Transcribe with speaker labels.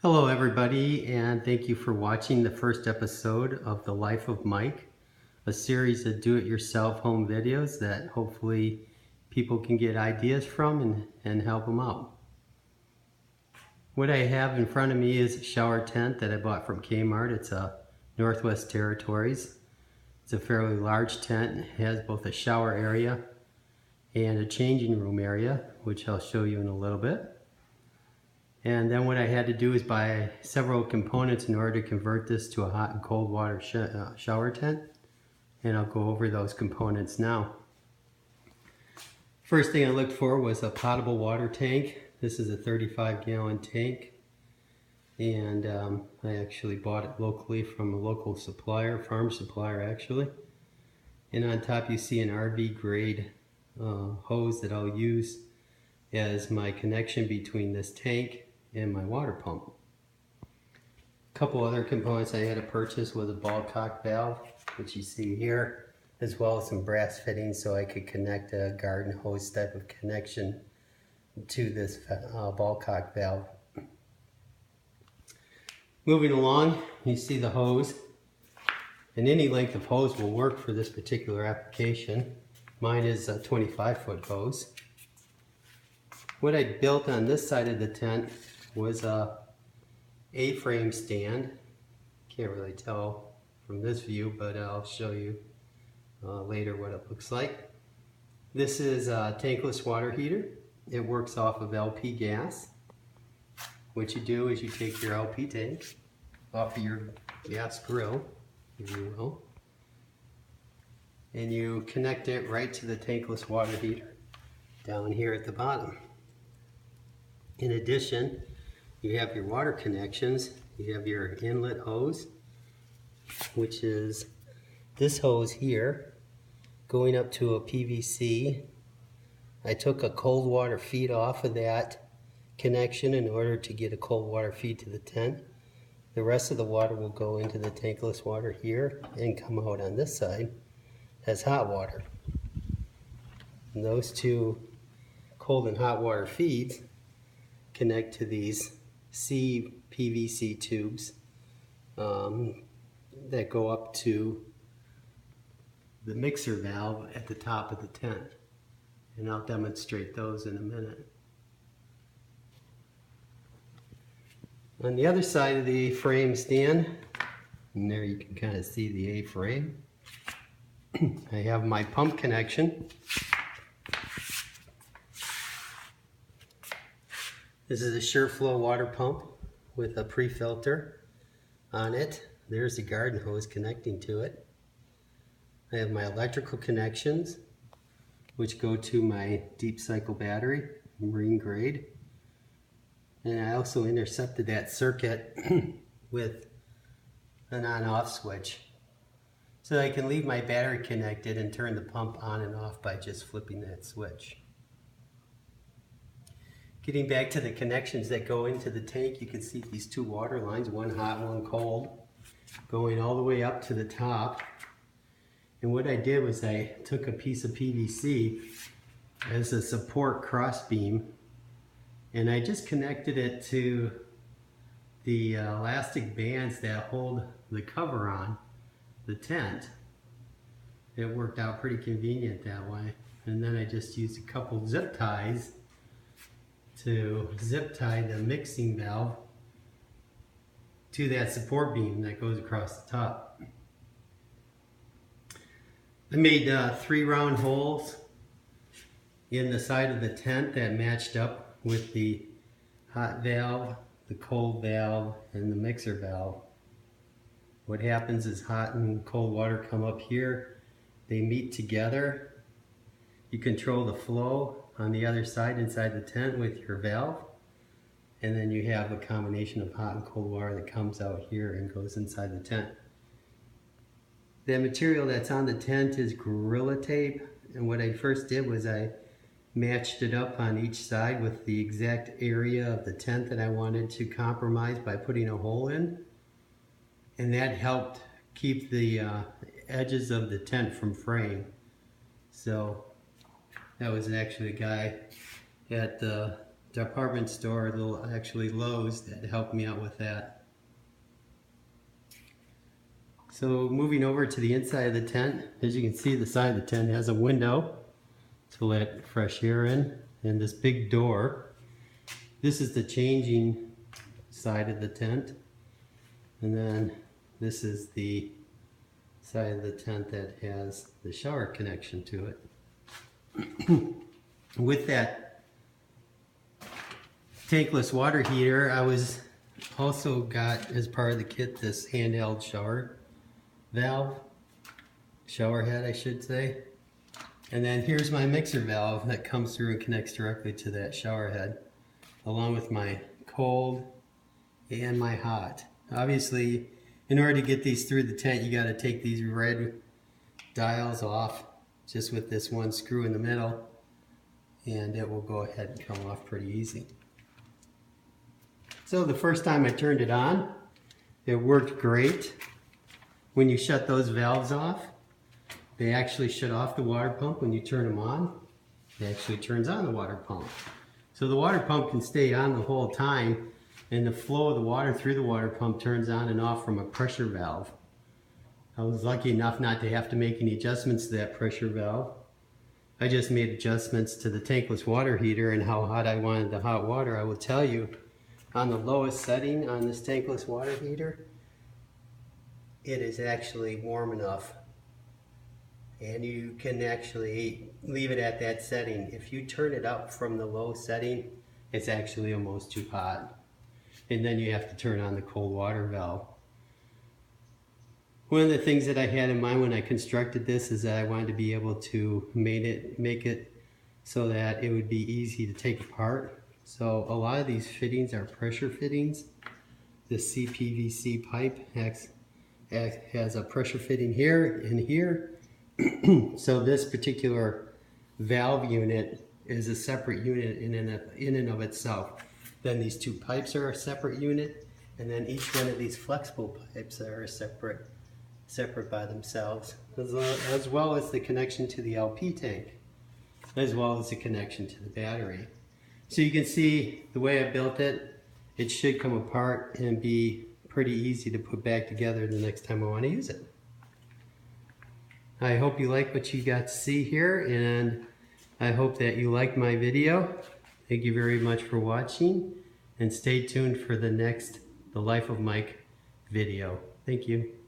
Speaker 1: Hello everybody, and thank you for watching the first episode of The Life of Mike, a series of do-it-yourself home videos that hopefully people can get ideas from and help them out. What I have in front of me is a shower tent that I bought from Kmart. It's a Northwest Territories. It's a fairly large tent. It has both a shower area and a changing room area, which I'll show you in a little bit. And then what I had to do is buy several components in order to convert this to a hot and cold water shower tent. And I'll go over those components now. First thing I looked for was a potable water tank. This is a 35-gallon tank. And I actually bought it locally from a local supplier, farm supplier actually. And on top you see an RV grade hose that I'll use as my connection between this tank and my water pump. A couple other components I had to purchase was a ball cock valve, which you see here, as well as some brass fittings so I could connect a garden hose type of connection to this ball cock valve. Moving along, you see the hose, and any length of hose will work for this particular application. Mine is a 25-foot hose. What I built on this side of the tent was a A-frame stand. Can't really tell from this view, but I'll show you later what it looks like. This is a tankless water heater. It works off of LP gas. What you do is you take your LP tank off of your gas grill, if you will, and you connect it right to the tankless water heater down here at the bottom. In addition, you have your water connections. You have your inlet hose, which is this hose here, going up to a PVC. I took a cold water feed off of that connection in order to get a cold water feed to the tent. The rest of the water will go into the tankless water here and come out on this side as hot water. And those two cold and hot water feeds connect to these PVC tubes that go up to the mixer valve at the top of the tent. And I'll demonstrate those in a minute. On the other side of the frame stand, and there you can kind of see the A-frame, I have my pump connection. This is a SureFlow water pump with a pre-filter on it. There's the garden hose connecting to it. I have my electrical connections, which go to my deep cycle battery, marine grade. And I also intercepted that circuit with an on-off switch, so I can leave my battery connected and turn the pump on and off by just flipping that switch. Getting back to the connections that go into the tank, you can see these two water lines, one hot, one cold, going all the way up to the top. And what I did was I took a piece of PVC as a support cross beam, and I just connected it to the elastic bands that hold the cover on the tent. It worked out pretty convenient that way. And then I just used a couple zip ties to zip tie the mixing valve to that support beam that goes across the top. I made 3 round holes in the side of the tent that matched up with the hot valve, the cold valve, and the mixer valve. What happens is hot and cold water come up here, they meet together. You control the flow on the other side inside the tent with your valve, and then you have a combination of hot and cold water that comes out here and goes inside the tent. The material that's on the tent is Gorilla Tape, and what I first did was I matched it up on each side with the exact area of the tent that I wanted to compromise by putting a hole in, and that helped keep the edges of the tent from fraying. So that was actually a guy at the department store, actually Lowe's, that helped me out with that. So moving over to the inside of the tent, as you can see, the side of the tent has a window to let fresh air in, and this big door. This is the changing side of the tent, and then this is the side of the tent that has the shower connection to it. With that tankless water heater, I also got, as part of the kit, this handheld shower valve, shower head I should say. And then here's my mixer valve that comes through and connects directly to that shower head, along with my cold and my hot. Obviously, in order to get these through the tent, you got to take these red dials off just with this one screw in the middle, and it will go ahead and come off pretty easy. So the first time I turned it on, it worked great. When you shut those valves off, they actually shut off the water pump. When you turn them on, it actually turns on the water pump. So the water pump can stay on the whole time, and the flow of the water through the water pump turns on and off from a pressure valve. I was lucky enough not to have to make any adjustments to that pressure valve. I just made adjustments to the tankless water heater and how hot I wanted the hot water. I will tell you, on the lowest setting on this tankless water heater, it is actually warm enough. And you can actually leave it at that setting. If you turn it up from the low setting, it's actually almost too hot. And then you have to turn on the cold water valve. One of the things that I had in mind when I constructed this is that I wanted to be able to make it so that it would be easy to take apart. So a lot of these fittings are pressure fittings. The CPVC pipe has a pressure fitting here and here. So this particular valve unit is a separate unit in and of itself. Then these two pipes are a separate unit, and then each one of these flexible pipes are separate by themselves, as well as the connection to the LP tank, as well as the connection to the battery. So you can see the way I built it, it should come apart and be pretty easy to put back together the next time I want to use it. I hope you like what you got to see here, and I hope that you liked my video. Thank you very much for watching, and stay tuned for the next The Life of Mike video. Thank you.